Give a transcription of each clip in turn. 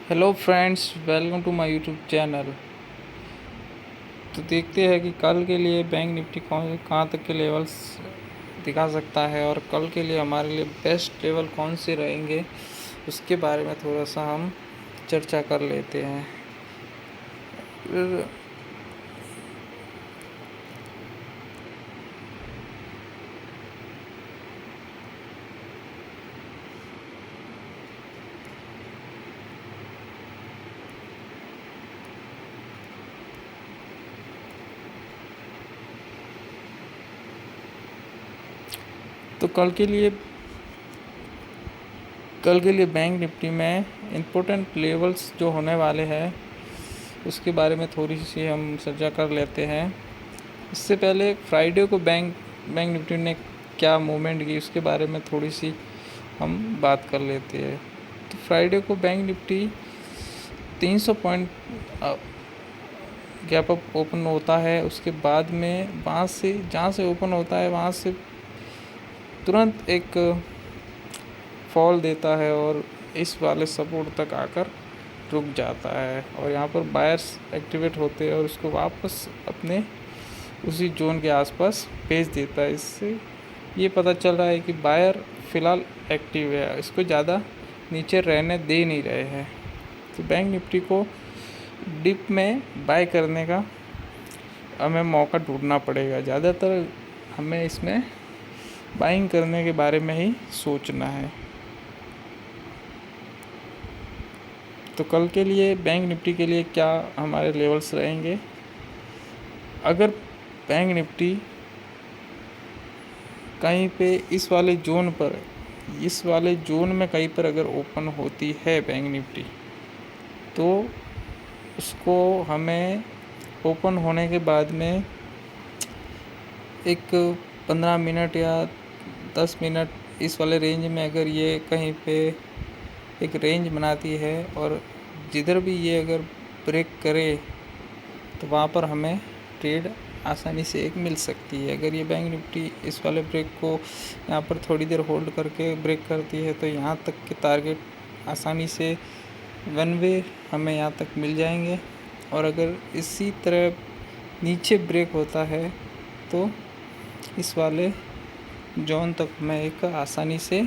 Hello friends, welcome to my YouTube channel. तो देखते हैं कि कल के लिए बैंक निफ्टी कहाँ तक के लेवल्स दिखा सकता है और कल के लिए हमारे लिए बेस्ट लेवल कौन से रहेंगे, उसके बारे में थोड़ा सा हम चर्चा कर लेते हैं। तो कल के लिए बैंक निफ्टी में इम्पोर्टेंट लेवल्स जो होने वाले हैं उसके बारे में थोड़ी सी हम चर्चा कर लेते हैं। इससे पहले फ्राइडे को बैंक निफ्टी ने क्या मूवमेंट की उसके बारे में थोड़ी सी हम बात कर लेते हैं। तो फ्राइडे को bank Nifty 300 point gap up open होता है। उसके बाद में वहाँ से जहाँ से ओपन होता है वहाँ से तुरंत एक फॉल देता है और इस वाले सपोर्ट तक आकर रुक जाता है और यहाँ पर बायर्स एक्टिवेट होते हैं और उसको वापस अपने उसी जोन के आसपास भेज देता है। इससे ये पता चल रहा है कि बायर फ़िलहाल एक्टिव है, इसको ज़्यादा नीचे रहने दे नहीं रहे हैं। तो बैंक निफ्टी को डिप में बाय करने का हमें मौका ढूंढना पड़ेगा। ज़्यादातर हमें इसमें बाइंग करने के बारे में ही सोचना है। तो कल के लिए बैंक निफ्टी के लिए क्या हमारे लेवल्स रहेंगे? अगर बैंक निफ्टी कहीं पे इस वाले जोन में कहीं पर अगर ओपन होती है बैंक निफ्टी, तो उसको हमें ओपन होने के बाद में एक 15 मिनट या 10 मिनट इस वाले रेंज में अगर ये कहीं पे एक रेंज बनाती है और जिधर भी ये अगर ब्रेक करे तो वहाँ पर हमें ट्रेड आसानी से एक मिल सकती है। अगर ये बैंक निफ्टी इस वाले ब्रेक को यहाँ पर थोड़ी देर होल्ड करके ब्रेक करती है तो यहाँ तक के टारगेट आसानी से वन वे हमें यहाँ तक मिल जाएंगे। और अगर इसी तरह नीचे ब्रेक होता है तो इस वाले जोन तक हमें एक आसानी से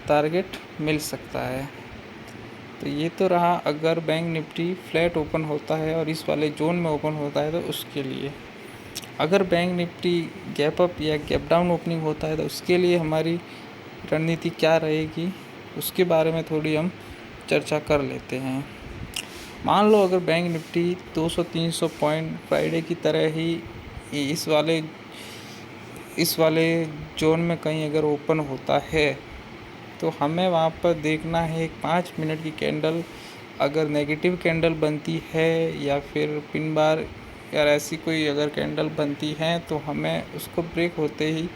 टारगेट मिल सकता है। तो ये तो रहा अगर बैंक निफ्टी फ्लैट ओपन होता है और इस वाले जोन में ओपन होता है तो उसके लिए। अगर बैंक निफ्टी गैप अप या गैप डाउन ओपनिंग होता है तो उसके लिए हमारी रणनीति क्या रहेगी, उसके बारे में थोड़ी हम चर्चा कर लेते हैं। मान लो अगर बैंक निफ्टी 200-300 पॉइंट फ्राइडे की तरह ही इस वाले जोन में कहीं अगर ओपन होता है तो हमें वहाँ पर देखना है एक 5 मिनट की कैंडल अगर नेगेटिव कैंडल बनती है या फिर पिन बार या ऐसी कोई अगर कैंडल बनती है तो हमें उसको ब्रेक होते ही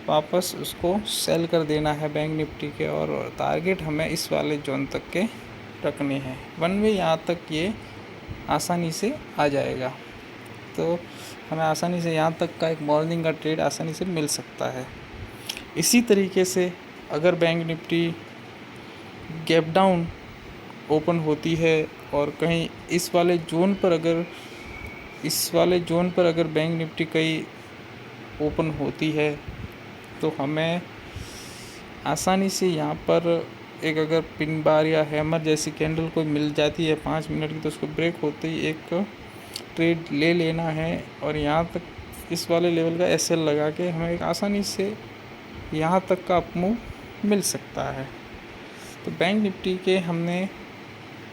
वापस उसको सेल कर देना है बैंक निफ्टी के और टारगेट हमें इस वाले जोन तक के रखने हैं। वन वे यहाँ तक ये आसानी से आ जाएगा तो हमें आसानी से यहाँ तक का एक मॉर्निंग का ट्रेड आसानी से मिल सकता है। इसी तरीके से अगर bank Nifty gap down open होती है और कहीं इस वाले जोन पर अगर बैंक निफ्टी कहीं ओपन होती है तो हमें आसानी से यहाँ पर एक अगर पिन बार या हैमर जैसी कैंडल कोई मिल जाती है 5 मिनट की तो उसको ब्रेक होते ही एक ट्रेड ले लेना है और यहाँ तक इस वाले लेवल का एसएल लगा के हमें एक आसानी से यहाँ तक का अपमूव मिल सकता है। तो बैंक निफ्टी के हमने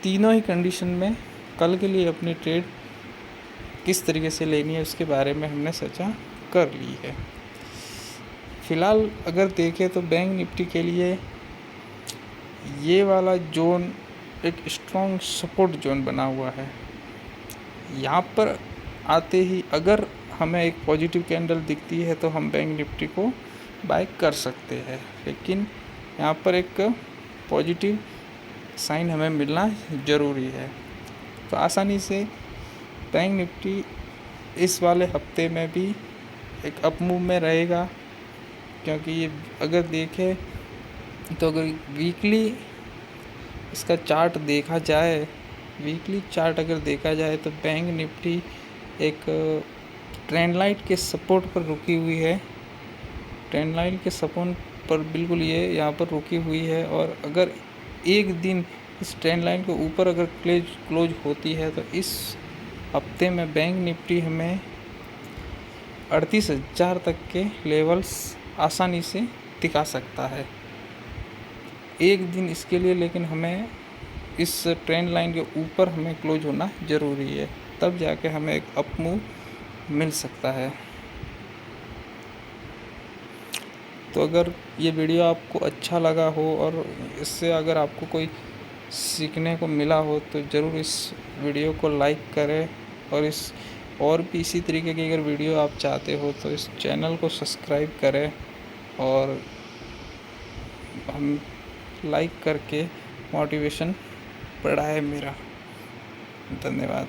तीनों ही कंडीशन में कल के लिए अपनी ट्रेड किस तरीके से लेनी है उसके बारे में हमने चर्चा कर ली है। फ़िलहाल अगर देखें तो बैंक निफ्टी के लिए ये वाला जोन एक स्ट्रॉन्ग सपोर्ट जोन बना हुआ है। यहाँ पर आते ही अगर हमें एक पॉजिटिव कैंडल दिखती है तो हम बैंक निफ्टी को बाय कर सकते हैं, लेकिन यहाँ पर एक पॉजिटिव साइन हमें मिलना ज़रूरी है। तो आसानी से बैंक निफ्टी इस वाले हफ्ते में भी एक अप मूव में रहेगा, क्योंकि ये अगर देखें तो अगर वीकली इसका चार्ट देखा जाए, वीकली चार्ट अगर देखा जाए तो बैंक निफ्टी एक ट्रेंड लाइन के सपोर्ट पर रुकी हुई है। ट्रेंड लाइन के सपोर्ट पर बिल्कुल ये यहाँ पर रुकी हुई है, और अगर एक दिन इस ट्रेंड लाइन के ऊपर अगर क्लोज होती है तो इस हफ्ते में बैंक निफ्टी हमें 38,000 तक के लेवल्स आसानी से दिखा सकता है एक दिन इसके लिए। लेकिन हमें इस ट्रेंड लाइन के ऊपर हमें क्लोज होना ज़रूरी है, तब जाके हमें एक अप मूव मिल सकता है। तो अगर ये वीडियो आपको अच्छा लगा हो और इससे अगर आपको कोई सीखने को मिला हो तो ज़रूर इस वीडियो को लाइक करें, और भी इसी तरीके की अगर वीडियो आप चाहते हो तो इस चैनल को सब्सक्राइब करें, और हम लाइक करके मोटिवेशन बढ़ाए मेरा। धन्यवाद।